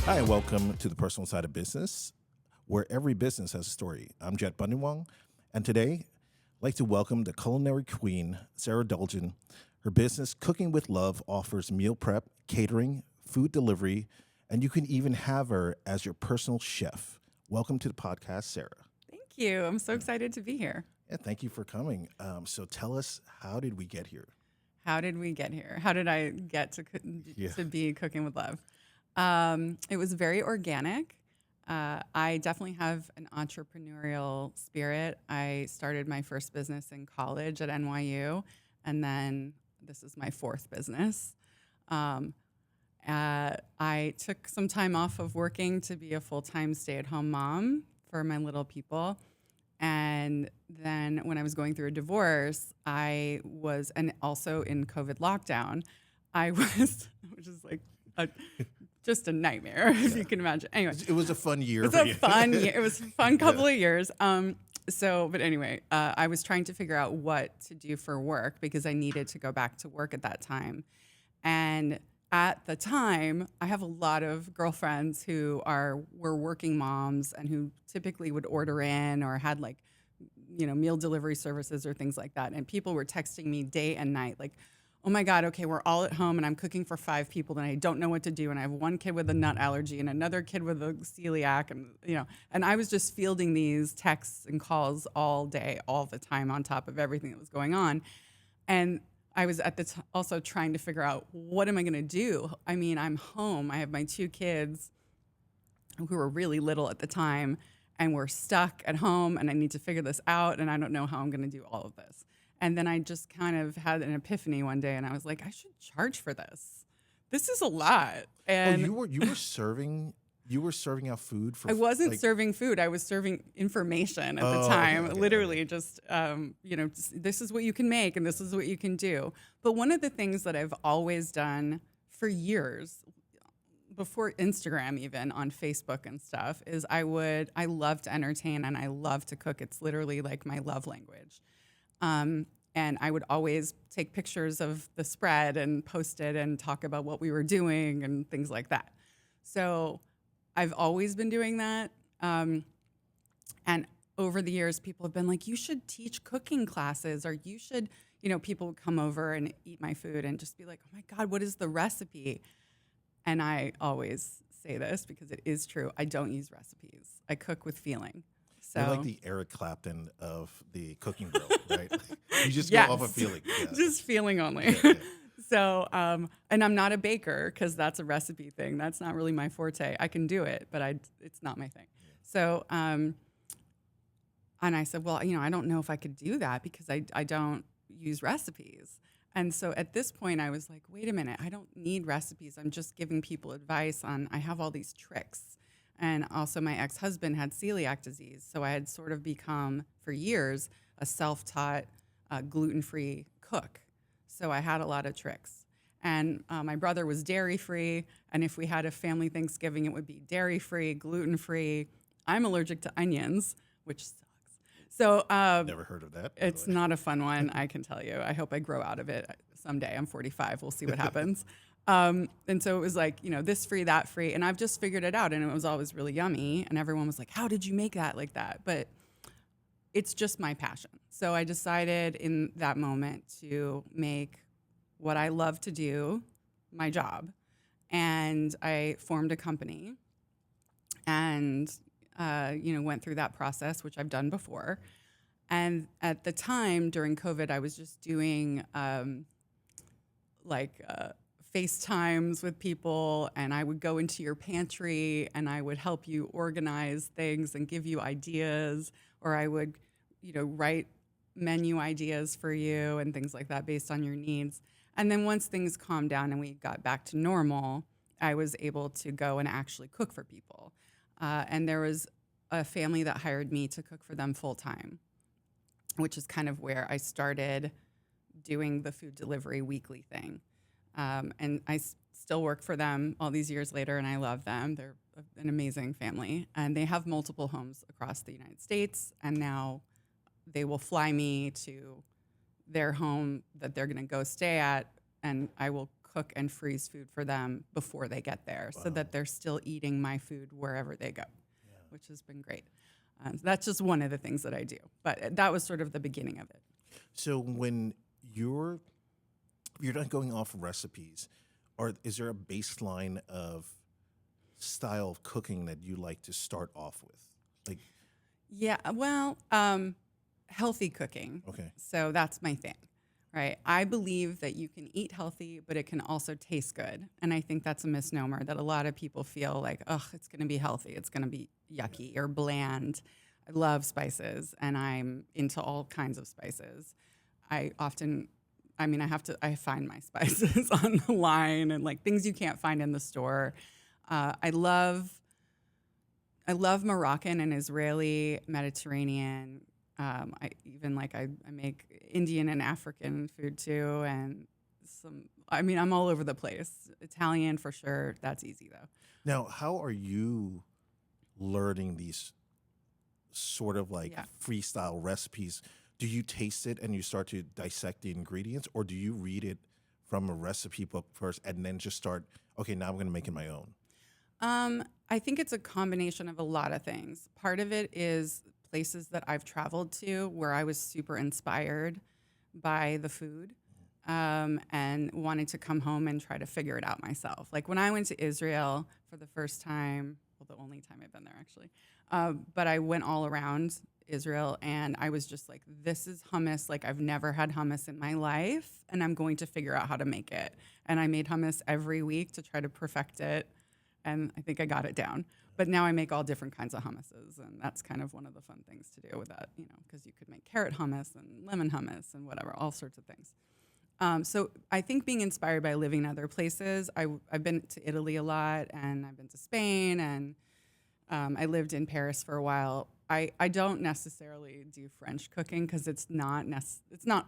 Hi, and welcome to the Personal Side of Business, where every business has a story. I'm Jet Bundywong, and today I'd like to welcome the culinary queen, Sarah Dolgen. Her business, Cooking with Love, offers meal prep, catering, food delivery, and you can even have her as your personal chef. Welcome to the podcast, Sarah. Thank you. I'm so excited to be here. Yeah, thank you for coming. So tell us, how did we get here? How did we get here? How did I get to Yeah. to be cooking with love? It was very organic. I definitely have an entrepreneurial spirit. I started my first business in college at NYU, and then this is my fourth business. Um, I took some time off of working to be a full-time stay-at-home mom for my little people. And then when I was going through a divorce, and also in COVID lockdown, I was, which is like just a nightmare, if you can imagine. Anyway, It was a fun year it's for a you. fun year. It was a fun couple of years. But anyway, I was trying to figure out what to do for work because I needed to go back to work at that time. And at the time, I have a lot of girlfriends who were working moms and who typically would order in or had meal delivery services or things like that. And people were texting me day and night, like, oh my God, okay, we're all at home and I'm cooking for 5 people and I don't know what to do. And I have one kid with a nut allergy and another kid with a celiac and I was just fielding these texts and calls all day, all the time on top of everything that was going on. And I was also trying to figure out, what am I going to do? I mean, I'm home. I have my 2 kids who were really little at the time, and we're stuck at home, and I need to figure this out, and I don't know how I'm going to do all of this. And then I just kind of had an epiphany one day, and I was like, I should charge for this. This is a lot. And you were serving out food for. I wasn't like, serving food. I was serving information at the Oh, time. okay. Literally, just this is what you can make and this is what you can do. But one of the things that I've always done for years, before Instagram, even on Facebook and stuff, is I love to entertain and I love to cook. It's literally like my love language. And I would always take pictures of the spread and post it and talk about what we were doing and things like that. So I've always been doing that. And over the years, people have been like, you should teach cooking classes, or you should, people would come over and eat my food and just be like, oh my God, what is the recipe? And I always say this because it is true. I don't use recipes. I cook with feeling. So You're like the Eric Clapton of the cooking girl, right? You just Yes. go off of feeling. Yeah. Just feeling only. Yeah. So, and I'm not a baker because that's a recipe thing. That's not really my forte. I can do it, but it's not my thing. Yeah. So, and I said, well, I don't know if I could do that because I don't use recipes. And so at this point, I was like, wait a minute, I don't need recipes. I'm just giving people advice I have all these tricks. And also my ex-husband had celiac disease. So I had sort of become, for years, a self-taught gluten-free cook. So I had a lot of tricks. And my brother was dairy-free. And if we had a family Thanksgiving, it would be dairy-free, gluten-free. I'm allergic to onions, which sucks. So Never heard of that. it's not a fun one, I can tell you. I hope I grow out of it someday. I'm 45. We'll see what happens. And so it was like, this free, that free. And I've just figured it out. And it was always really yummy. And everyone was like, how did you make that like that? But it's just my passion. So I decided in that moment to make what I love to do my job. And I formed a company and, went through that process, which I've done before. And at the time during COVID, I was just doing FaceTimes with people, and I would go into your pantry and I would help you organize things and give you ideas, or I would, write menu ideas for you and things like that based on your needs. And then once things calmed down and we got back to normal, I was able to go and actually cook for people. And there was a family that hired me to cook for them full time, which is kind of where I started doing the food delivery weekly thing. And I still work for them all these years later, and I love them. They're an amazing family. And they have multiple homes across the United States, and now they will fly me to their home that they're going to go stay at, and I will cook and freeze food for them before they get there so that they're still eating my food wherever they go, which has been great. So that's just one of the things that I do. But that was sort of the beginning of it. So when you're not going off recipes, or is there a baseline of style of cooking that you like to start off with? Like, Yeah, well, healthy cooking. okay, So that's my thing, right? I believe that you can eat healthy, but it can also taste good. And I think that's a misnomer that a lot of people feel like, oh, it's going to be healthy. It's going to be yucky or bland. I love spices and I'm into all kinds of spices. I find my spices on the line and like things you can't find in the store. I love Moroccan and Israeli, Mediterranean. I make Indian and African food too, and I'm all over the place. Italian for sure. That's easy though. now how are you learning these sort of like Yeah. freestyle recipes? Do you taste it and you start to dissect the ingredients, or do you read it from a recipe book first and then just start, okay, now I'm going to make it my own? I think it's a combination of a lot of things. Part of it is places that I've traveled to where I was super inspired by the food and wanted to come home and try to figure it out myself. Like when I went to Israel for the first time, well, the only time I've been there actually, but I went all around Israel and I was just like, this is hummus. Like I've never had hummus in my life and I'm going to figure out how to make it. And I made hummus every week to try to perfect it. And I think I got it down. But now I make all different kinds of hummuses, and that's kind of one of the fun things to do with that, because you could make carrot hummus and lemon hummus and whatever, all sorts of things. So I think being inspired by living other places, I've been to Italy a lot, and I've been to Spain, and I lived in Paris for a while. I don't necessarily do French cooking because it's not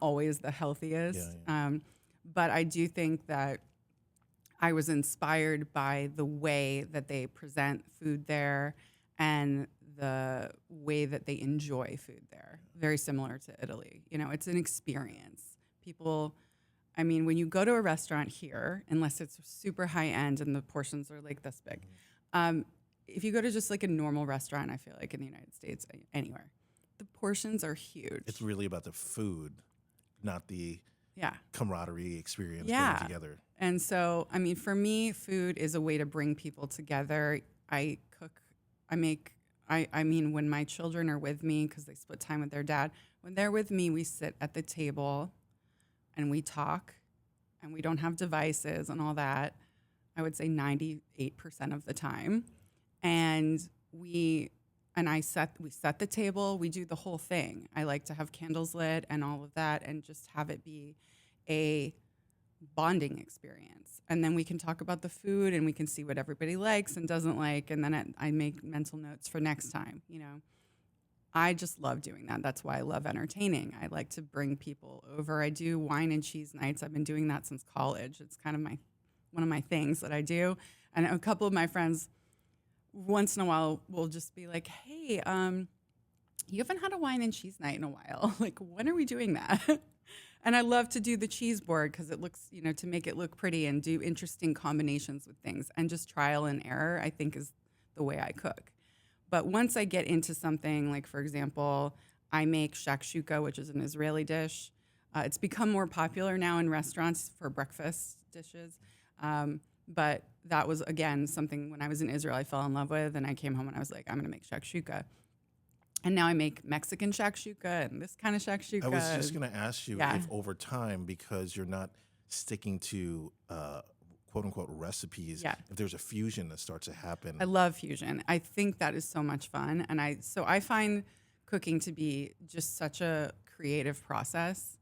always the healthiest. But I do think that I was inspired by the way that they present food there and the way that they enjoy food there. Very similar to Italy. It's an experience. When you go to a restaurant here, unless it's super high end and the portions are like this big, if you go to just like a normal restaurant, I feel like in the United States, anywhere, the portions are huge. It's really about the food, not the Yeah. camaraderie experience Yeah. getting together. And so, for me, food is a way to bring people together. I cook, when my children are with me, because they split time with their dad, when they're with me, we sit at the table and we talk and we don't have devices and all that. I would say 98% of the time. And we set the table, we do the whole thing. I like to have candles lit and all of that and just have it be a bonding experience. And then we can talk about the food and we can see what everybody likes and doesn't like. And then I make mental notes for next time. I just love doing that. That's why I love entertaining. I like to bring people over. I do wine and cheese nights. I've been doing that since college. It's kind of one of my things that I do. And a couple of my friends once in a while will just be like, hey, you haven't had a wine and cheese night in a while. Like, when are we doing that? And I love to do the cheese board because it looks, to make it look pretty and do interesting combinations with things. And just trial and error, I think, is the way I cook. But once I get into something, like, for example, I make shakshuka, which is an Israeli dish. It's become more popular now in restaurants for breakfast dishes. But that was, again, something when I was in Israel I fell in love with. And I came home and I was like, I'm going to make shakshuka. And now I make Mexican shakshuka and this kind of shakshuka. I was just going to ask you Yeah. if over time, because you're not sticking to quote unquote recipes, Yeah. if there's a fusion that starts to happen. I love fusion. I think that is so much fun. And I find cooking to be just such a creative process.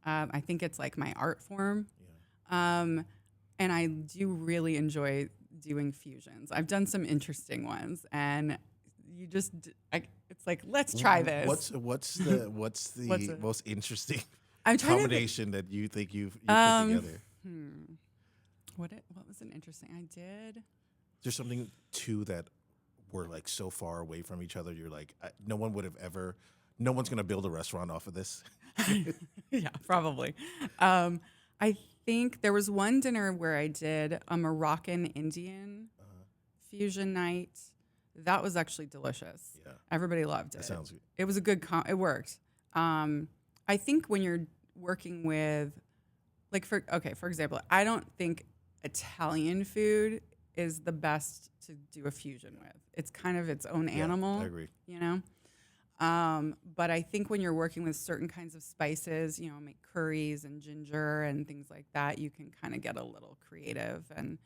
I think it's like my art form. And I do really enjoy doing fusions. I've done some interesting ones, and it's like, let's try this. What's the most interesting I'm trying combination that you think you've put together? What was an interesting? I did. There's something too that we're like so far away from each other. You're like, no one's going to build a restaurant off of this. Yeah, probably. I think there was one dinner where I did a Moroccan Indian fusion night. That was actually delicious. Yeah. Everybody loved it. That sounds good. It was a good it worked. I think when you're working with for example, I don't think Italian food is the best to do a fusion with. It's kind of its own animal. I agree. You know? But I think when you're working with certain kinds of spices, make curries and ginger and things like that, you can kind of get a little creative and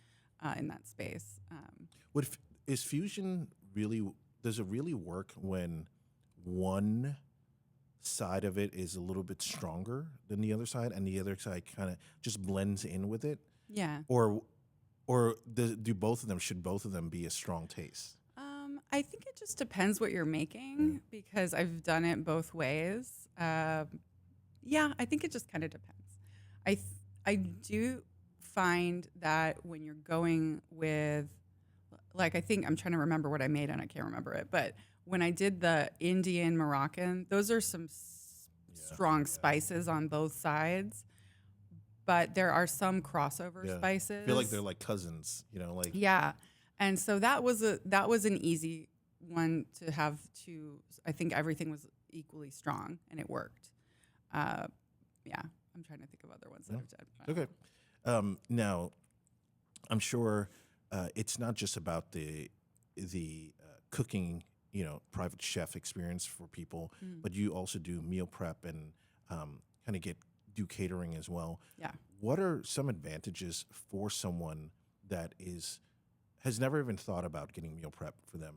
in that space. Is fusion really? Does it really work when one side of it is a little bit stronger than the other side, and the other side kind of just blends in with it? Yeah. Or should both of them be a strong taste? I think it just depends what you're making because I've done it both ways. I think it just kind of depends. I do find that when you're going with, I think I'm trying to remember what I made and I can't remember it, but when I did the Indian Moroccan, those are some strong spices on both sides, but there are some crossover spices. I feel like they're like cousins, Yeah. And so that was an easy one to have I think everything was equally strong and it worked. I'm trying to think of other ones that I've done. Okay. Now, I'm sure it's not just about the cooking, private chef experience for people, but you also do meal prep and kind of do catering as well. Yeah. What are some advantages for someone that has never even thought about getting meal prep for them?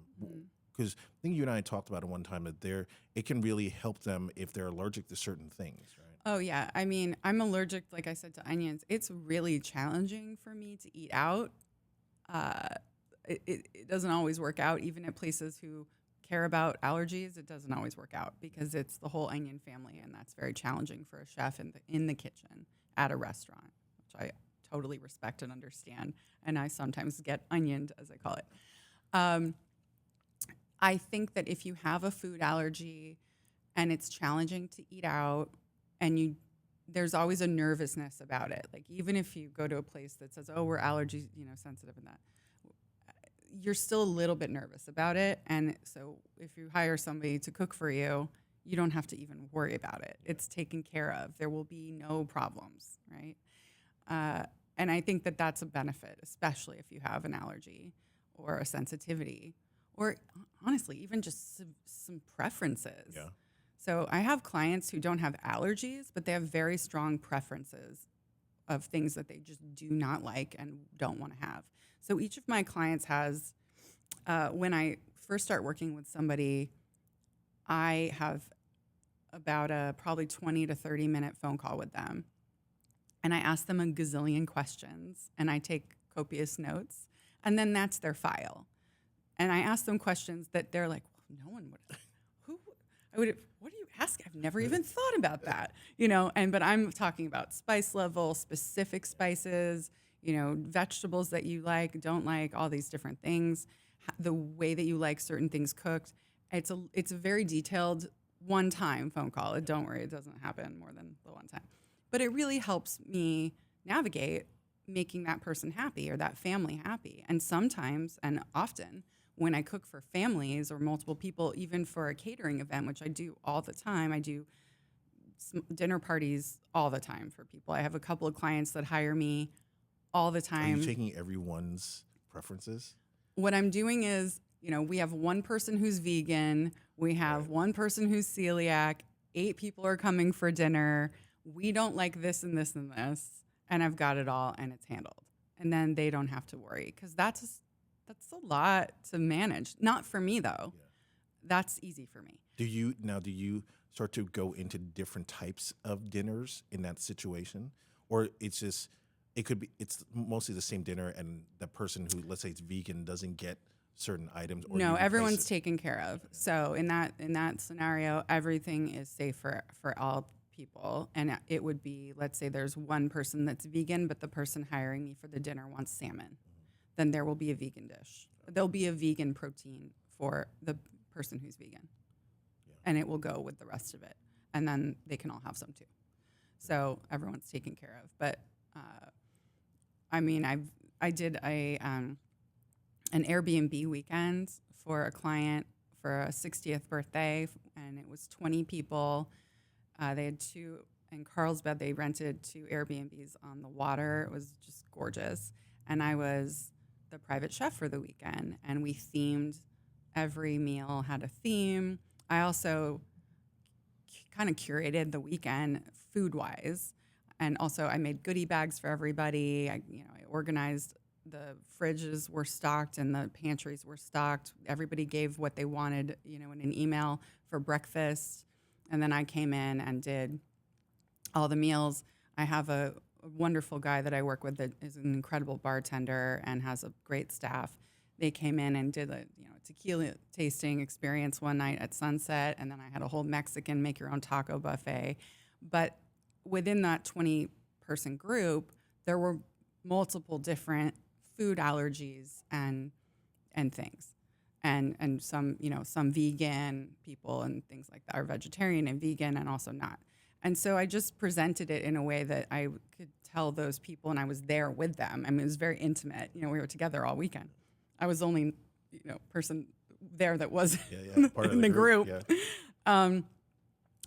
Because I think you and I talked about it one time that it can really help them if they're allergic to certain things, right? Oh yeah, I mean, I'm allergic, like I said, to onions. It's really challenging for me to eat out. It doesn't always work out, even at places who care about allergies. It doesn't always work out because it's the whole onion family, and that's very challenging for a chef in the kitchen at a restaurant, which I totally respect and understand. And I sometimes get onioned, as I call it. I think that if you have a food allergy and it's challenging to eat out, and there's always a nervousness about it. Like even if you go to a place that says, "Oh, we're allergy, sensitive," and that, you're still a little bit nervous about it. And so if you hire somebody to cook for you, you don't have to even worry about it. It's taken care of. There will be no problems, right? And I think that that's a benefit, especially if you have an allergy or a sensitivity, or honestly, even just some preferences. Yeah. So I have clients who don't have allergies, but they have very strong preferences of things that they just do not like and don't want to have. So each of my clients has, when I first start working with somebody, I have about a probably 20 to 30 minute phone call with them. And I ask them a gazillion questions and I take copious notes, and then that's their file. And I ask them questions that they're like, well, no one would. What do you ask? I've never even thought about that, but I'm talking about spice level, specific spices, vegetables that you like, don't like, all these different things, the way that you like certain things cooked. It's a very detailed one-time phone call. Don't worry, it doesn't happen more than the one time. But it really helps me navigate making that person happy or that family happy. And sometimes, and often, when I cook for families or multiple people, even for a catering event, which I do all the time, I do dinner parties all the time for people. I have a couple of clients that hire me all the time. Are you taking everyone's preferences? What I'm doing is, we have one person who's vegan, we have one person who's celiac, 8 people are coming for dinner. We don't like this and this and this, and I've got it all and it's handled. And then they don't have to worry, because that's a lot to manage. Not for me though. Yeah. That's easy for me. Do you start to go into different types of dinners in that situation, or it's mostly the same dinner, and the person who, let's say it's vegan, doesn't get certain items? Or no, everyone's taken care of. So in that scenario, everything is safe for all people. And it would be, let's say there's one person that's vegan, but the person hiring me for the dinner wants salmon. Then there will be a vegan dish. There'll be a vegan protein for the person who's vegan. Yeah. And it will go with the rest of it. And then they can all have some too. So everyone's taken care of. But I mean, I did an Airbnb weekend for a client for a 60th birthday, and it was 20 people. They had two in Carlsbad. They rented two Airbnbs on the water. It was just gorgeous, and I was the private chef for the weekend, and we themed every meal had a theme. I also kind of curated the weekend food wise. And also I made goodie bags for everybody. I organized the fridges were stocked and the pantries were stocked. Everybody gave what they wanted, in an email for breakfast. And then I came in and did all the meals. I have a wonderful guy that I work with that is an incredible bartender and has a great staff. They came in and did a tequila tasting experience one night at sunset, and then I had a whole Mexican make your own taco buffet. But within that 20-person group, there were multiple different food allergies and things. And some vegan people and things like that, are vegetarian and vegan and also not. And so I just presented it in a way that I could tell those people, and I was there with them. I mean, it was very intimate. We were together all weekend. I was only, person there that was Part in of the group. Yeah.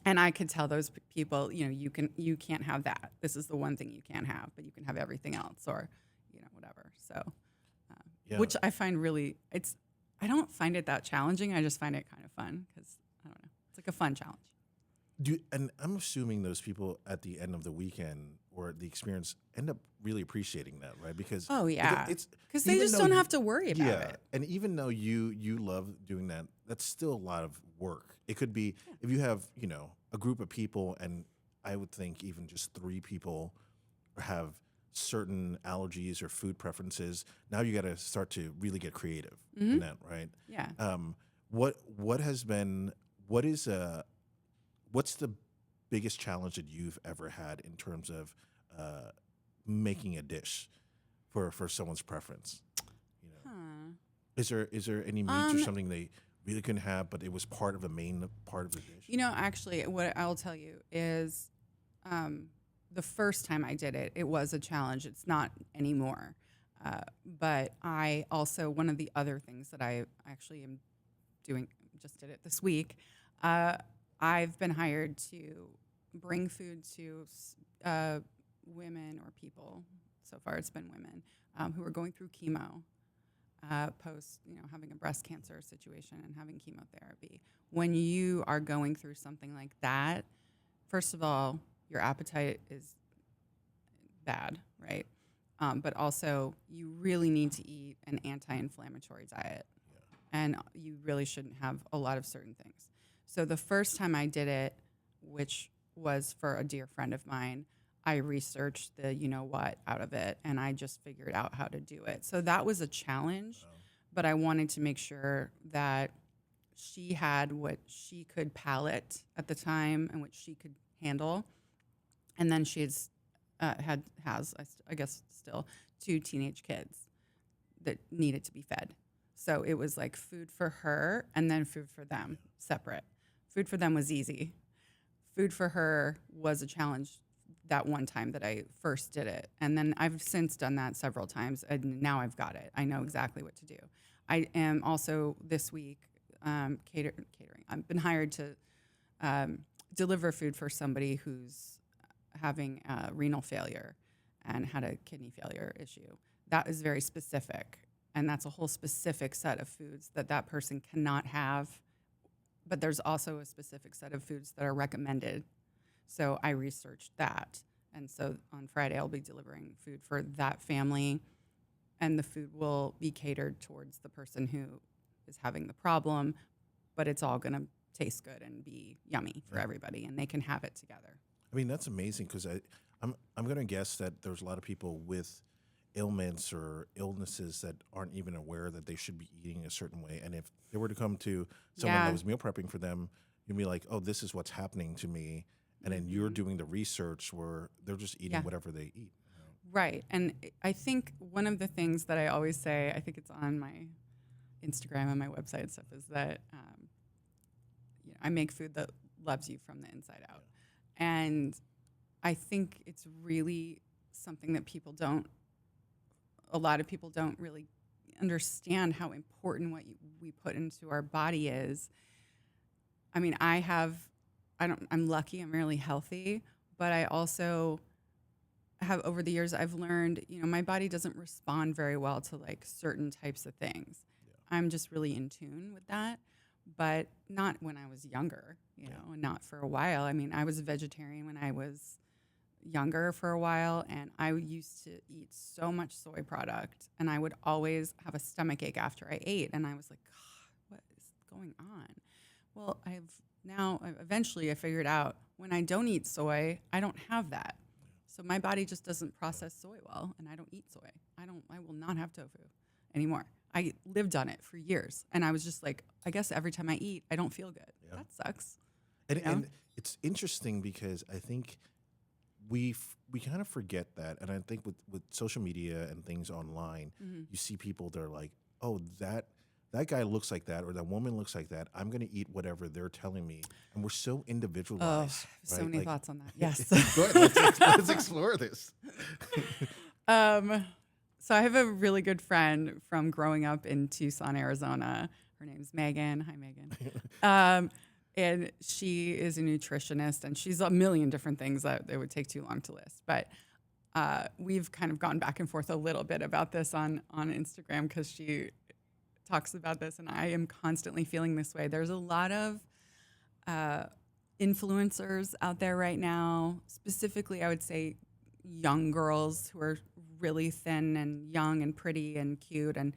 And I could tell those people, you can't have that. This is the one thing you can't have, but you can have everything else, or, whatever. So, which I find I don't find it that challenging. I just find it kind of fun because, I don't know, it's like a fun challenge. And I'm assuming those people at the end of the weekend or the experience end up really appreciating that, right? Because it's because they just don't have to worry about it. And even though you love doing that, that's still a lot of work. It could be if you have a group of people, and I would think even just 3 people have certain allergies or food preferences. Now you got to start to really get creative in that, right? Yeah. What's the biggest challenge that you've ever had in terms of making a dish for someone's preference? Is there any meats or something they really couldn't have, but it was part of the main part of the dish? Actually, what I'll tell you is, the first time I did it, it was a challenge. It's not anymore. But I also, one of the other things that I actually am doing, just did it this week. I've been hired to bring food to women or people. So far, it's been women who are going through chemo, post having a breast cancer situation and having chemotherapy. When you are going through something like that, first of all, your appetite is bad, right? But also, you really need to eat an anti-inflammatory diet, and you really shouldn't have a lot of certain things. So the first time I did it, which was for a dear friend of mine, I researched the what out of it, and I just figured out how to do it. So that was a challenge, but I wanted to make sure that she had what she could palate at the time and what she could handle. And then she has, I guess still, 2 teenage kids that needed to be fed. So it was like food for her and then food for them, separate. Food for them was easy. Food for her was a challenge that one time that I first did it. And then I've since done that several times, and now I've got it. I know exactly what to do. I am also this week catering. I've been hired to deliver food for somebody who's having renal failure and had a kidney failure issue. That is very specific, and that's a whole specific set of foods that person cannot have. But there's also a specific set of foods that are recommended. So I researched that. And so on Friday, I'll be delivering food for that family, and the food will be catered towards the person who is having the problem, but it's all going to taste good and be yummy for everybody, and they can have it together. I mean, that's amazing, because I'm going to guess that there's a lot of people with ailments or illnesses that aren't even aware that they should be eating a certain way. And if they were to come to someone that was meal prepping for them, you'd be like, oh, this is what's happening to me. And then you're doing the research where they're just eating whatever they eat. Right. And I think one of the things that I always say, I think it's on my Instagram and my website and stuff, is that I make food that loves you from the inside out. And I think it's really something that a lot of people don't really understand how important we put into our body is. I mean, I'm lucky, I'm really healthy, but I also have over the years, I've learned, my body doesn't respond very well to like certain types of things. I'm just really in tune with that, but not when I was younger, and not for a while. I mean, I was a vegetarian when I was younger for a while, and I used to eat so much soy product, and I would always have a stomach ache after I ate, and I was like, God, what is going on? Well, eventually I figured out when I don't eat soy, I don't have that. So my body just doesn't process soy well, and I don't eat soy. I will not have tofu anymore. I lived on it for years, and I was just like, I guess every time I eat, I don't feel good. Yeah. That sucks. And it's interesting because I think we kind of forget that, and I think with social media and things online, you see people that are like, oh, that guy looks like that, or that woman looks like that. I'm going to eat whatever they're telling me, and we're so individualized. So many thoughts on that. Yes. Go ahead, let's explore this. So I have a really good friend from growing up in Tucson, Arizona. Her name's Megan. Hi, Megan. And she is a nutritionist, and she's a million different things that it would take too long to list. But we've kind of gone back and forth a little bit about this on Instagram because she talks about this, and I am constantly feeling this way. There's a lot of influencers out there right now, specifically, I would say young girls who are really thin and young and pretty and cute and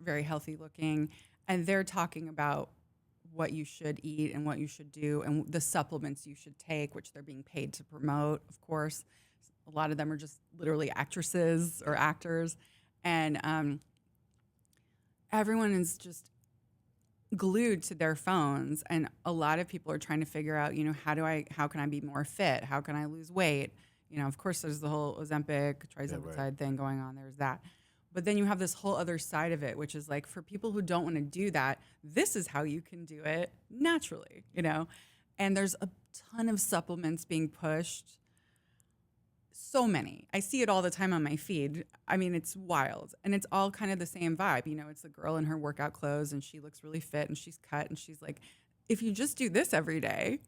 very healthy looking, and they're talking about what you should eat and what you should do and the supplements you should take, which they're being paid to promote, of course. A lot of them are just literally actresses or actors, and everyone is just glued to their phones, and a lot of people are trying to figure out, how can I be more fit? How can I lose weight? Of course, there's the whole Ozempic, trisulfide thing going on. There's that. But then you have this whole other side of it, which is like, for people who don't want to do that, this is how you can do it naturally, And there's a ton of supplements being pushed. So many. I see it all the time on my feed. I mean, it's wild. And it's all kind of the same vibe. It's the girl in her workout clothes, and she looks really fit, and she's cut, and she's like, if you just do this every day,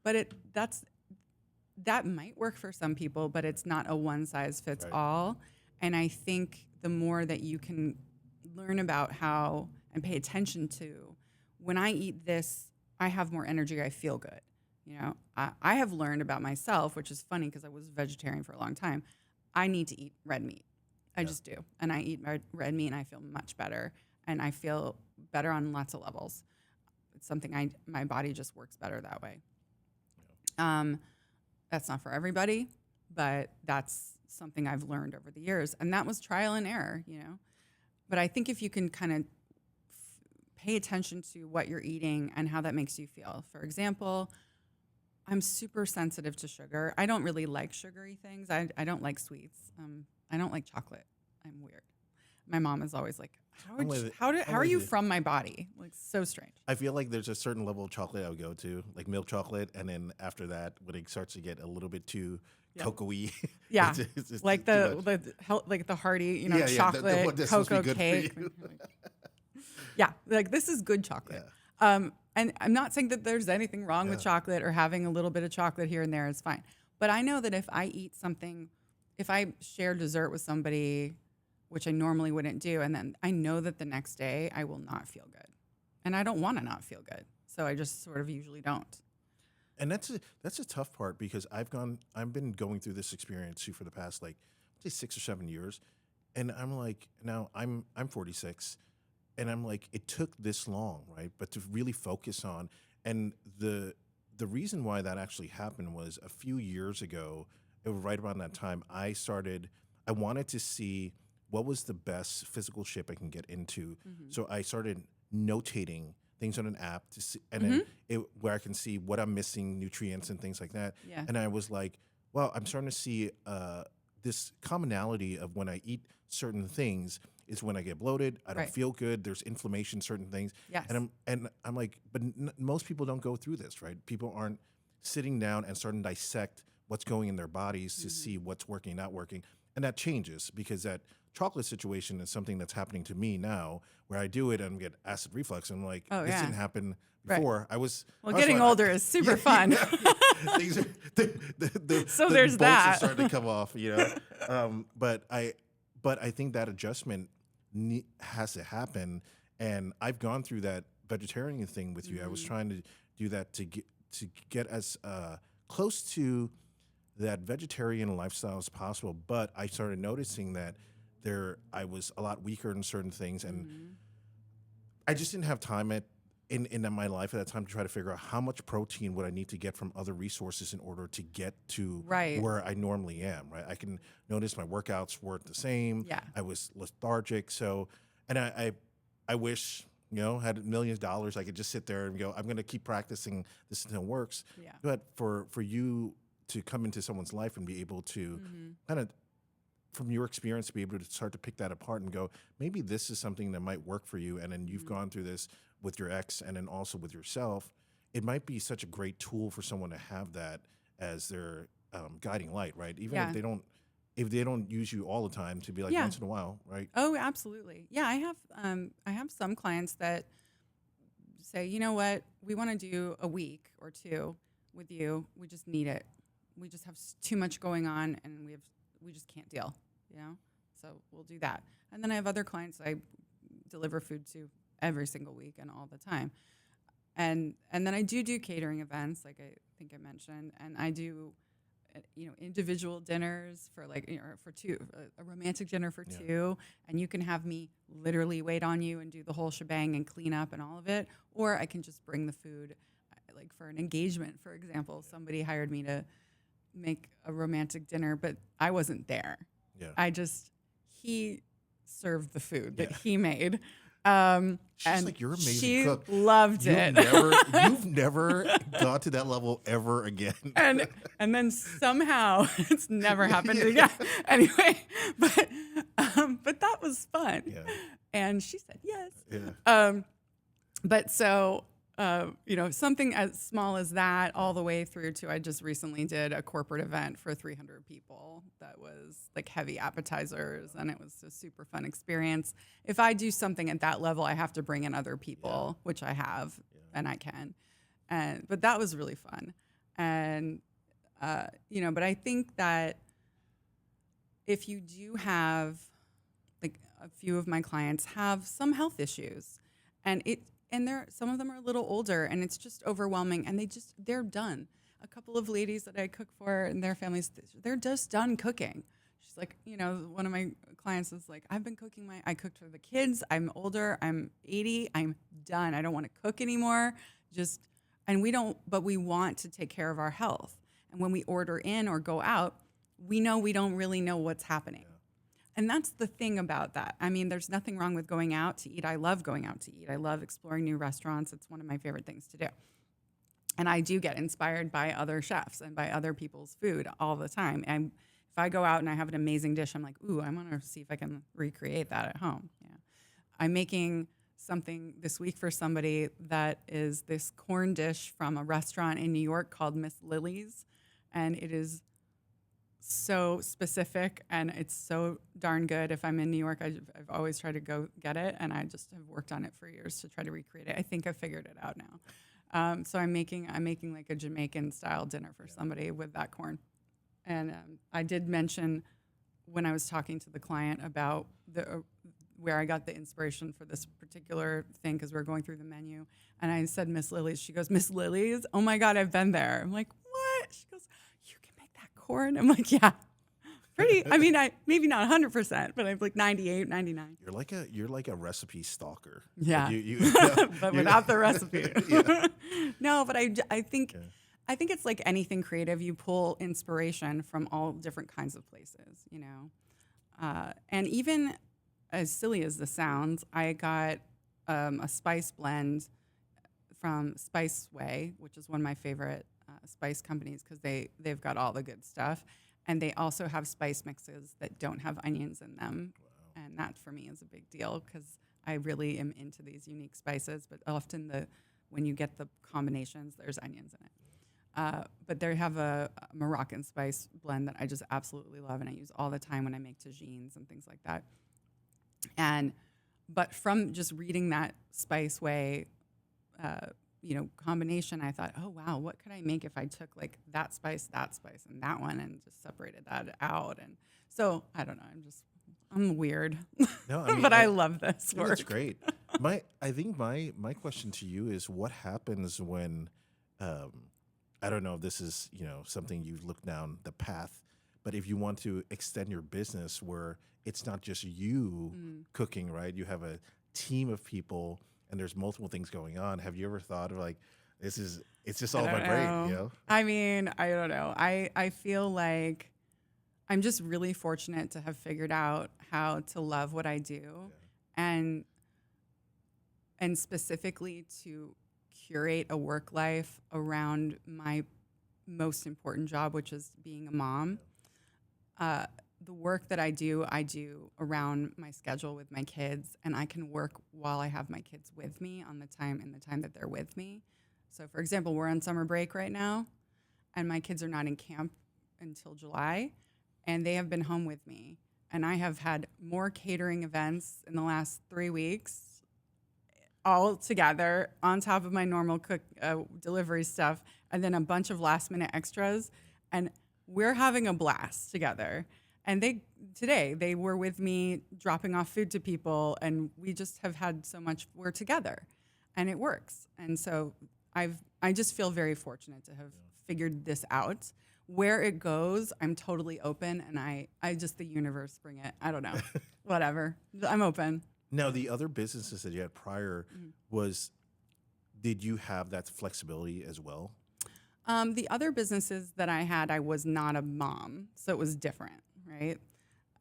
But that might work for some people, but it's not a one size fits all. And I think the more that you can learn about how and pay attention to, when I eat this, I have more energy, I feel good. I have learned about myself, which is funny because I was a vegetarian for a long time. I need to eat red meat. I just do. And I eat red meat, and I feel much better. And I feel better on lots of levels. It's something my body just works better that way. That's not for everybody, but that's something I've learned over the years. And that was trial and error, But I think if you can kind of pay attention to what you're eating and how that makes you feel. For example, I'm super sensitive to sugar. I don't really like sugary things. I don't like sweets. I don't like chocolate. I'm weird. My mom is always like, how are you from my body? Like, so strange. I feel like there's a certain level of chocolate I would go to, like milk chocolate, and then after that, when it starts to get a little bit too cocoa-y, yeah, it's like the hearty, chocolate the cocoa cake. Yeah, like this is good chocolate. Yeah. And I'm not saying that there's anything wrong with chocolate, or having a little bit of chocolate here and there is fine. But I know that if I eat something, if I share dessert with somebody, which I normally wouldn't do, and then I know that the next day I will not feel good. And I don't want to not feel good. So I just sort of usually don't. And that's a tough part, because I've been going through this experience too for the past, like, say 6 or 7 years. And I'm like, now I'm 46. And I'm like, it took this long, right? But to really focus on, and the reason why that actually happened was a few years ago, it was right around that time, I wanted to see what was the best physical shape I can get into. Mm-hmm. So I started notating things on an app to see, and then where I can see what I'm missing, nutrients and things like that. Yeah. And I was like, well, I'm starting to see this commonality of when I eat certain things is when I get bloated, I don't feel good, there's inflammation, certain things. Yes. And I'm like, but most people don't go through this, right? People aren't sitting down and starting to dissect what's going in their bodies to see what's working, not working. And that changes because that chocolate situation is something that's happening to me now where I do it and get acid reflux. And I'm like, Oh, this yeah. didn't happen Right. before. Well, I was getting fine. older is super fun. Things are, So the there's bolts are that. starting to come off, but I think that adjustment has to happen. And I've gone through that vegetarian thing with you. I was trying to do that to get as close to that vegetarian lifestyle as possible. But I started noticing that I was a lot weaker in certain things, and I just didn't have time in my life at that time to try to figure out how much protein would I need to get from other resources in order to get to Right. where I normally am. Right, I can notice my workouts weren't the same. Yeah. I was lethargic. So, and I wish had millions of dollars, I could just sit there and go, I'm going to keep practicing this until it works. Yeah. But for you to come into someone's life and be able to kind of, from your experience, be able to start to pick that apart and go, maybe this is something that might work for you. And then you've gone through this with your ex and then also with yourself. It might be such a great tool for someone to have that as their guiding light, right? Even Yeah. if they don't use you all the time, to be like Yeah. once in a while, right? Oh, absolutely. Yeah, I have some clients that say, you know what, we want to do a week or two with you. We just need it. We just have too much going on, and we just can't deal. So we'll do that. And then I have other clients I deliver food to every single week and all the time. And then I do catering events, like I think I mentioned, and I do individual dinners for for two, a romantic dinner for two, and you can have me literally wait on you and do the whole shebang and clean up and all of it, or I can just bring the food. Like for an engagement, for example, somebody hired me to make a romantic dinner, but I wasn't there. Yeah. He served the food that he made. She's and like, you're an amazing she cook. loved it. You've never got to that level ever again. and then somehow it's never happened again. Anyway, but that was fun. Yeah. And she said yes. Yeah. But so something as small as that all the way through to I just recently did a corporate event for 300 people that was like heavy appetizers, and it was a super fun experience. If I do something at that level, I have to bring in other people, which I have, and I can. But that was really fun. And, but I think that if you do have, like a few of my clients have some health issues, and some of them are a little older, and it's just overwhelming, and they're done. A couple of ladies that I cook for and their families, they're just done cooking. She's like, one of my clients is like, I cooked for the kids. I'm older. I'm 80. I'm done. I don't want to cook anymore. But we want to take care of our health. And when we order in or go out, we don't really know what's happening. Yeah. And that's the thing about that. I mean, there's nothing wrong with going out to eat. I love going out to eat. I love exploring new restaurants. It's one of my favorite things to do. And I do get inspired by other chefs and by other people's food all the time. And if I go out and I have an amazing dish, I'm like, ooh, I want to see if I can recreate that at home. Yeah. I'm making something this week for somebody that is this corn dish from a restaurant in New York called Miss Lily's. And it is so specific, and it's so darn good. If I'm in New York, I've always tried to go get it, and I just have worked on it for years to try to recreate it. I think I've figured it out now. So I'm making like a Jamaican style dinner for somebody with that corn. And I did mention when I was talking to the client about where I got the inspiration for this particular thing, because we're going through the menu, and I said Miss Lily's. She goes, Miss Lily's? Oh my God, I've been there. I'm like, what? She goes, you can make that corn? I'm like, yeah. Pretty. I mean, maybe not 100%, but I'm like 98, 99. You're like a recipe stalker. Yeah, like but without the recipe. Yeah. No, but I think it's like anything creative. You pull inspiration from all different kinds of places, and even as silly as this sounds, I got a spice blend from Spice Way, which is one of my favorite spice companies, because they've got all the good stuff. And they also have spice mixes that don't have onions in them. Wow. And that for me is a big deal, because I really am into these unique spices. But often when you get the combinations, there's onions in it. But they have a Moroccan spice blend that I just absolutely love, and I use all the time when I make tagines and things like that. And but from just reading that Spice Way, combination, I thought, oh wow, what could I make if I took like that spice, and that one, and just separated that out? And so I don't know. I'm weird, No, I mean, but I love this no, work. that's great. I think my question to you is, what happens when, um, I don't know if this is something you've looked down the path, but if you want to extend your business where it's not just you cooking, right? You have a team of people, and there's multiple things going on. Have you ever thought of like, it's just all I my don't brain, know. I mean, I don't know. I feel like I'm just really fortunate to have figured out how to love what I do, and specifically to curate a work life around my most important job, which is being a mom. The work that I do around my schedule with my kids, and I can work while I have my kids with me in the time that they're with me. So, for example, we're on summer break right now, and my kids are not in camp until July, and they have been home with me. And I have had more catering events in the last 3 weeks, all together on top of my normal delivery stuff, and then a bunch of last minute extras, and we're having a blast together. And today they were with me dropping off food to people, and we just have had so much. We're together, and it works. And so I just feel very fortunate to have figured this out. Where it goes, I'm totally open, and I just the universe bring it. I don't know, whatever. I'm open. Now, the other businesses that you had prior did you have that flexibility as well? The other businesses that I had, I was not a mom, so it was different, right?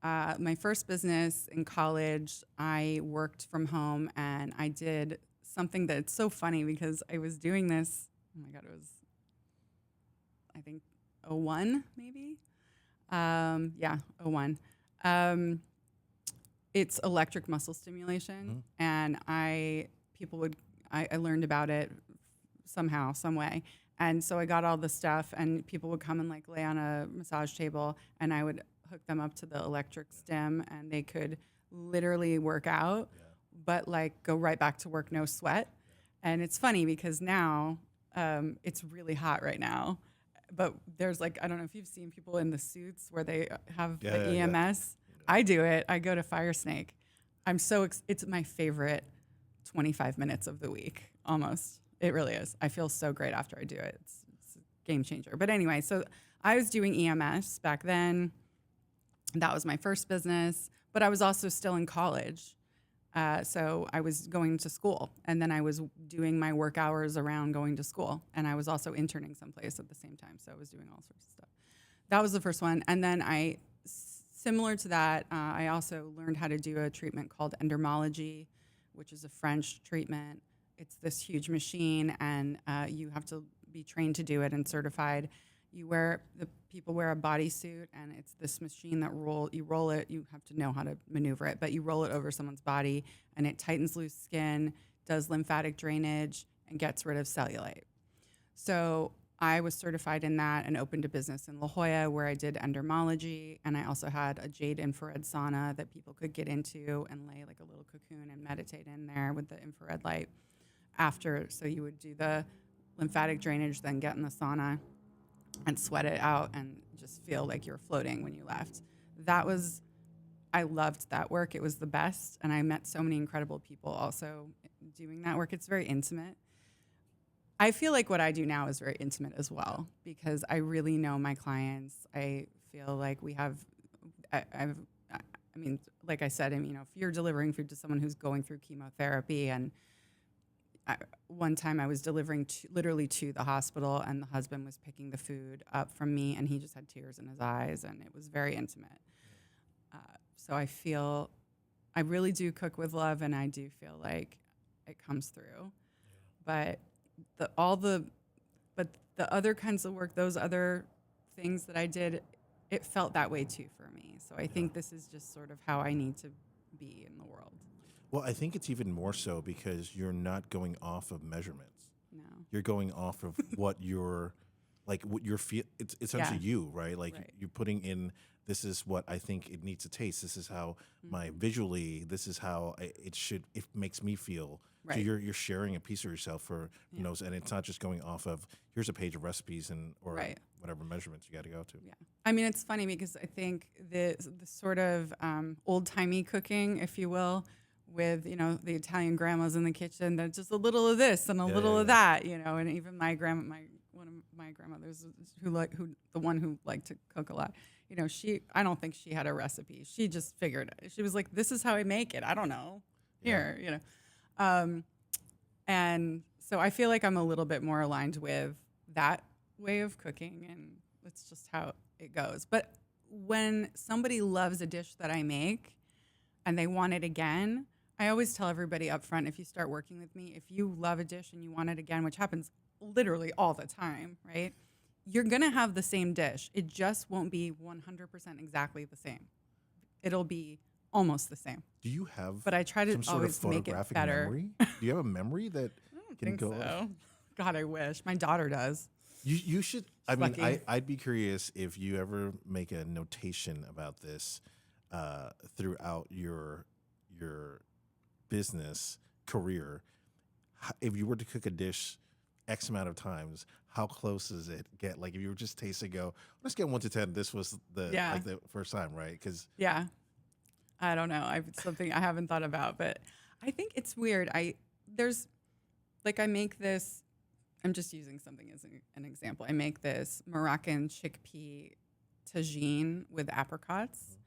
My first business in college, I worked from home, and I did something that's so funny because I was doing this. Oh my God, it was, I think, '01 maybe. '01. It's electric muscle stimulation, and I learned about it somehow, some way. And so I got all the stuff, and people would come and like lay on a massage table, and I would hook them up to the electric stim, and they could literally work out, but like go right back to work, no sweat. And it's funny because now it's really hot right now, but there's like, I don't know if you've seen people in the suits where they have the EMS. I do it. I go to Fire Snake. It's my favorite 25 minutes of the week, almost. It really is. I feel so great after I do it. It's a game changer. But anyway, so I was doing EMS back then. That was my first business, but I was also still in college. So I was going to school, and then I was doing my work hours around going to school, and I was also interning someplace at the same time. So I was doing all sorts of stuff. That was the first one. And then similar to that, I also learned how to do a treatment called endermology, which is a French treatment. It's this huge machine, and you have to be trained to do it and certified. People wear a bodysuit, and it's this machine that you roll it. You have to know how to maneuver it, but you roll it over someone's body, and it tightens loose skin, does lymphatic drainage, and gets rid of cellulite. So I was certified in that and opened a business in La Jolla where I did endermology, and I also had a jade infrared sauna that people could get into and lay like a little cocoon and meditate in there with the infrared light after. So you would do the lymphatic drainage, then get in the sauna and sweat it out and just feel like you're floating when you left. I loved that work. It was the best, and I met so many incredible people also doing that work. It's very intimate. I feel like what I do now is very intimate as well because I really know my clients. I feel like I mean, like I said, if you're delivering food to someone who's going through chemotherapy, and one time I was delivering literally to the hospital, and the husband was picking the food up from me, and he just had tears in his eyes, and it was very intimate. So I really do cook with love, and I do feel like it comes through. But the other kinds of work, those other things that I did, it felt that way too for me. So I think this is just sort of how I need to be in the world. Well, I think it's even more so because you're not going off of measurements. No. You're going off of what your like what you're it's essentially Yeah. you, right? Like Right. you're putting in, this is what I think it needs to taste. This is how my Mhm. visually, this is how it makes me feel. So Right. you're sharing a piece of yourself for Yeah. those, and it's not just going off of here's a page of recipes and or Right. whatever measurements you got to go to. Yeah. I mean, it's funny because I think the sort of old timey cooking, if you will, with the Italian grandmas in the kitchen, that just a little of this and a Yeah, yeah, little of yeah. that, and even my one of my grandmothers who the one who liked to cook a lot, I don't think she had a recipe. She just figured it. She was like, this is how I make it. I don't know. Yeah. Here. Um, and so I feel like I'm a little bit more aligned with that way of cooking, and it's just how it goes. But when somebody loves a dish that I make and they want it again, I always tell everybody up front, if you start working with me, if you love a dish and you want it again, which happens literally all the time, right? You're going to have the same dish. It just won't be 100% exactly the same. It'll be almost the same. Do you have But I try to some sort of always make it photographic better. memory? Do you have a memory that I don't can think go? so. God, I wish. My daughter does. You should. I She's mean, lucky. I'd be curious if you ever make a notation about this throughout your business career. If you were to cook a dish X amount of times, how close does it get? Like if you were just tasting, go, let's get 1 to 10. This was Yeah. like the first time, right? Because Yeah. I don't know. It's something I haven't thought about, but I think it's weird. I make this, I'm just using something as an example. I make this Moroccan chickpea tagine with apricots.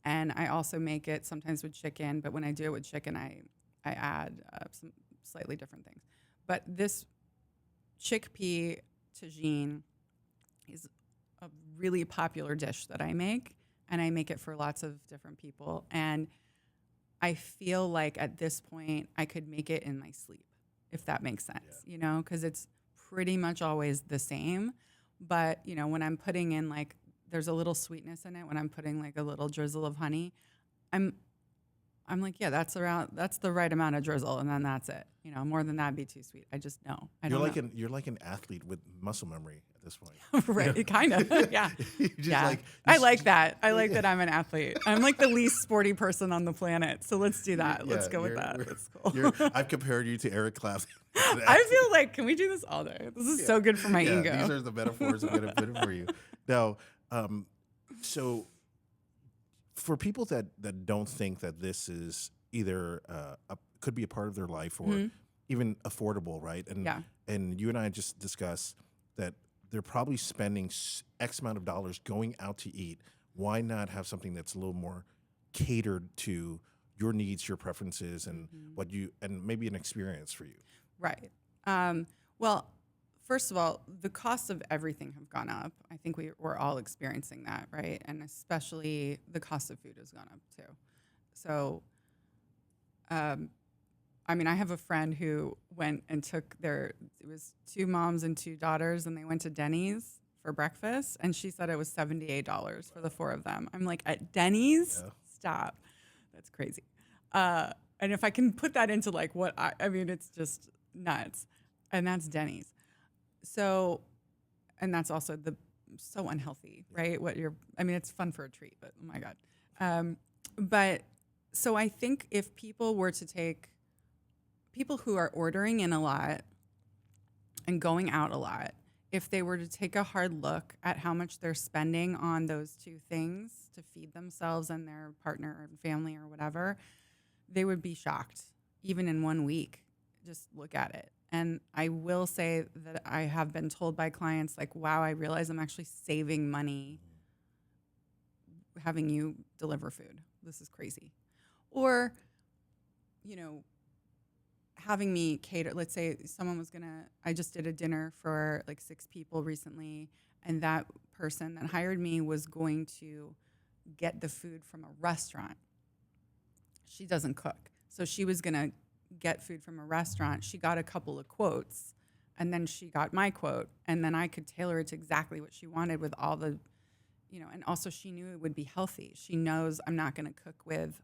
And I also make it sometimes with chicken, but when I do it with chicken, I add some slightly different things. But this chickpea tagine is a really popular dish that I make, and I make it for lots of different people. And I feel like at this point, I could make it in my sleep, if that makes sense, because it's pretty much always the same. But, when I'm putting in there's a little sweetness in it, when I'm putting like a little drizzle of honey, I'm like, yeah, that's the right amount of drizzle, and then that's it. More than that'd be too sweet. I just know. you're like an athlete with muscle memory at this point. Right, kind of. Yeah. You just Yeah. like I like that. I like that I'm an athlete. I'm like the least sporty person on the planet. So let's do that. Let's go with that. That's cool. I've compared you to Eric Clapton. I feel like, can we do this all day? This is so good for my ego. These are the metaphors I'm going to put it for you. Now, so for people that don't think that this is either could be a part of their life or even affordable, right? And you and I just discussed that they're probably spending X amount of dollars going out to eat. Why not have something that's a little more catered to your needs, your preferences, and and maybe an experience for you? Right. Well, first of all, the costs of everything have gone up. I think we're all experiencing that, right? And especially the cost of food has gone up too. So, I have a friend who went and took it was 2 moms and 2 daughters, and they went to Denny's for breakfast, and she said it was $78 for the 4 of them. I'm like, at Denny's? Yeah. Stop. That's crazy. And if I can put that into it's just nuts. And that's Denny's. So, and that's also so unhealthy, right? It's fun for a treat, but oh my God. But so I think if people were to take people who are ordering in a lot and going out a lot, if they were to take a hard look at how much they're spending on those 2 things to feed themselves and their partner or family or whatever, they would be shocked. Even in 1 week, just look at it. And I will say that I have been told by clients, like, wow, I realize I'm actually saving money having you deliver food. This is crazy. Or, having me cater. Let's say someone I just did a dinner for like 6 people recently, and that person that hired me was going to get the food from a restaurant. She doesn't cook. So she was going to get food from a restaurant. She got a couple of quotes, and then she got my quote, and then I could tailor it to exactly what she wanted with all the, and also she knew it would be healthy. She knows I'm not going to cook with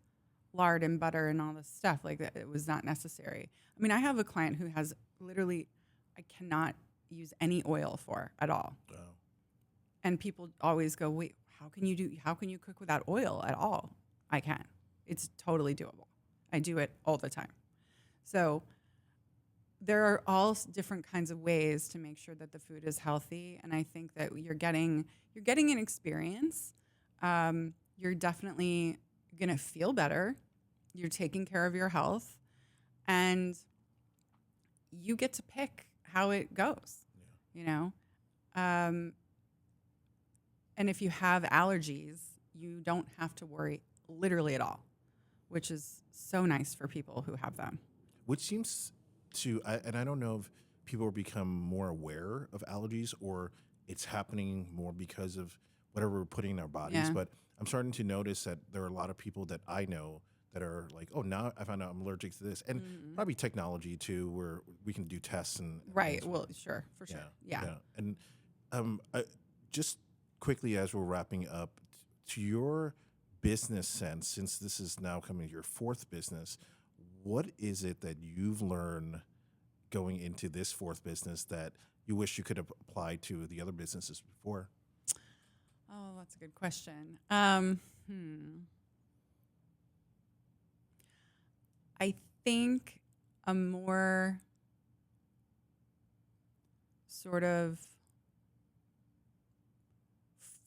lard and butter and all this stuff. Like that, it was not necessary. I have a client who has literally, I cannot use any oil for at all. Oh. And people always go, wait, how can you cook without oil at all? I can. It's totally doable. I do it all the time. So there are all different kinds of ways to make sure that the food is healthy. And I think that you're getting an experience. You're definitely going to feel better. You're taking care of your health, and you get to pick how it goes, you know? And if you have allergies, you don't have to worry literally at all, which is so nice for people who have them. Which seems to, and I don't know if people become more aware of allergies or it's happening more because of whatever we're putting in our bodies. Yeah. But I'm starting to notice that there are a lot of people that I know that are like, oh, now I found out I'm allergic to this. And probably technology too, where we can do tests and Right. things. Well, sure, for sure. Yeah. And just quickly as we're wrapping up, to your business sense, since this is now coming to your fourth business, what is it that you've learned going into this fourth business that you wish you could have applied to the other businesses before? Oh, that's a good question. I think a more sort of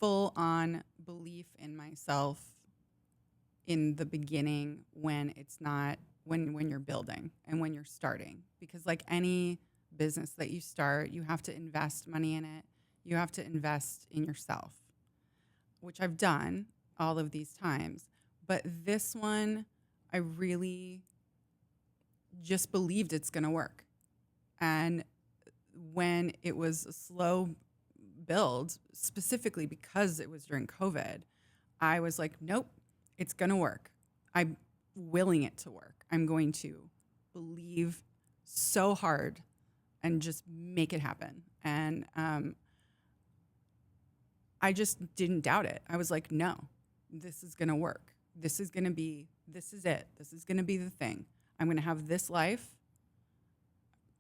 full-on belief in myself in the beginning when it's not when you're building and when you're starting, because like any business that you start, you have to invest money in it. You have to invest in yourself, which I've done all of these times. But this one, I really just believed it's going to work. And when it was a slow build, specifically because it was during COVID, I was like, nope, it's going to work. I'm willing it to work. I'm going to believe so hard and just make it happen. And I just didn't doubt it. I was like, no, this is going to work. This is it. This is going to be the thing. I'm going to have this life.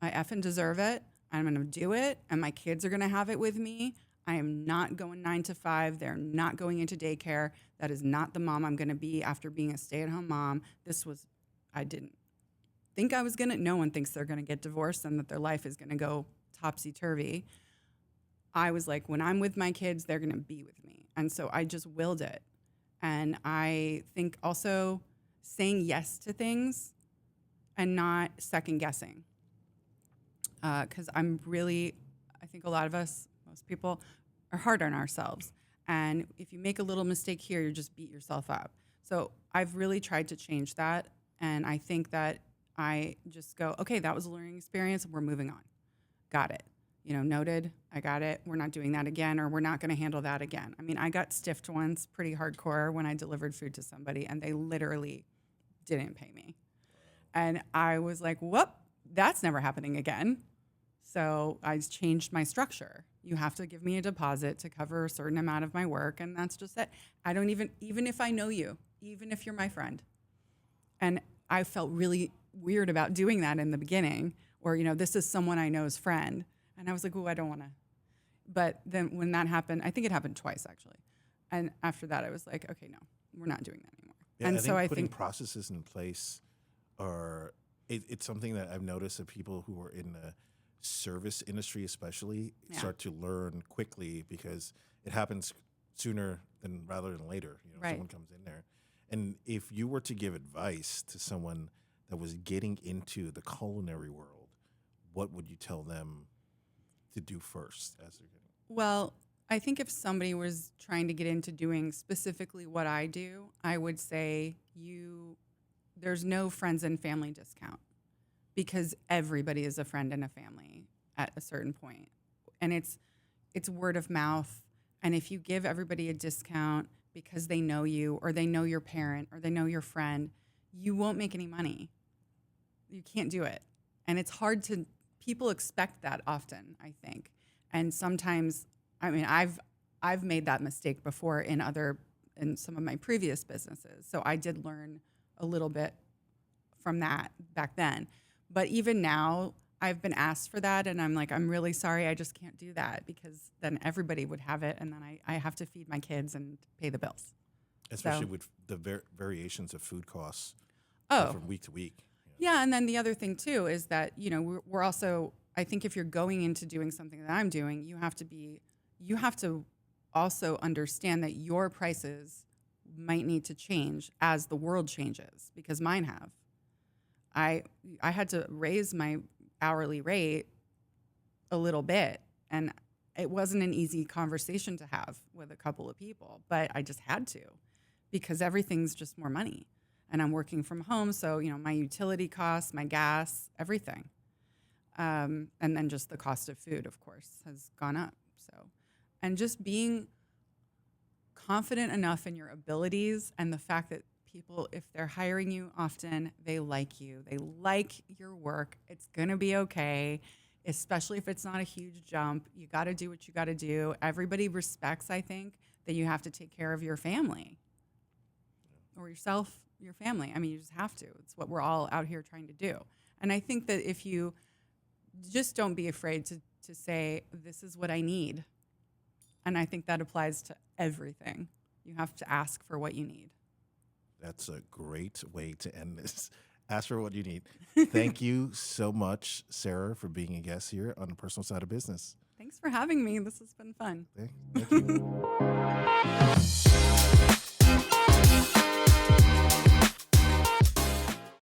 I effing deserve it. I'm going to do it. And my kids are going to have it with me. I am not going 9 to 5. They're not going into daycare. That is not the mom I'm going to be after being a stay-at-home mom. I didn't think I was going to. No one thinks they're going to get divorced and that their life is going to go topsy-turvy. I was like, when I'm with my kids, they're going to be with me. And so I just willed it. And I think also saying yes to things and not second guessing. Because I think a lot of us, most people, are hard on ourselves. And if you make a little mistake here, you just beat yourself up. So I've really tried to change that. And I think that I just go, okay, that was a learning experience. We're moving on. Got it. Noted. I got it. We're not doing that again, or we're not going to handle that again. I mean, I got stiffed once pretty hardcore when I delivered food to somebody, and they literally didn't pay me. And I was like, whoop, that's never happening again. So I changed my structure. You have to give me a deposit to cover a certain amount of my work, and that's just it. I don't even if I know you, even if you're my friend. And I felt really weird about doing that in the beginning, or, this is someone I know's friend. And I was like, oh, I don't want to. But then when that happened, I think it happened twice, actually. And after that, I was like, okay, no, we're not doing that anymore. Yeah, and I so think I putting think processes in place it's something that I've noticed that people who are in the service industry especially start to learn quickly, because it happens sooner than rather than later. Right. Someone comes in there. And if you were to give advice to someone that was getting into the culinary world, what would you tell them to do first as they're getting? Well, I think if somebody was trying to get into doing specifically what I do, I would say there's no friends and family discount, because everybody is a friend and a family at a certain point. And it's word of mouth. And if you give everybody a discount because they know you, or they know your parent, or they know your friend, you won't make any money. You can't do it. And it's hard people expect that often, I think. And sometimes, I mean, I've made that mistake before in some of my previous businesses. So I did learn a little bit from that back then. But even now, I've been asked for that, and I'm like, I'm really sorry, I just can't do that because then everybody would have it, and then I have to feed my kids and pay the bills. Especially So, with the variations of food costs oh, from week to week. yeah, and then the other thing too is that we're also, I think if you're going into doing something that I'm doing, you have to also understand that your prices might need to change as the world changes because mine have. I had to raise my hourly rate a little bit, and it wasn't an easy conversation to have with a couple of people, but I just had to because everything's just more money. And I'm working from home, so my utility costs, my gas, everything, and then just the cost of food, of course, has gone up. So, and just being confident enough in your abilities and the fact that people, if they're hiring you often, they like you, they like your work. It's gonna be okay, especially if it's not a huge jump. You got to do what you got to do. Everybody respects, I think, that you have to take care of your family or yourself, your family. I mean, you just have to. It's what we're all out here trying to do. And I think that if you just don't be afraid to say, this is what I need. And I think that applies to everything. You have to ask for what you need. That's a great way to end this. Ask for what you need. Thank you so much, Sarah, for being a guest here on the Personal Side of Business. Thanks for having me. This has been fun. Thank you.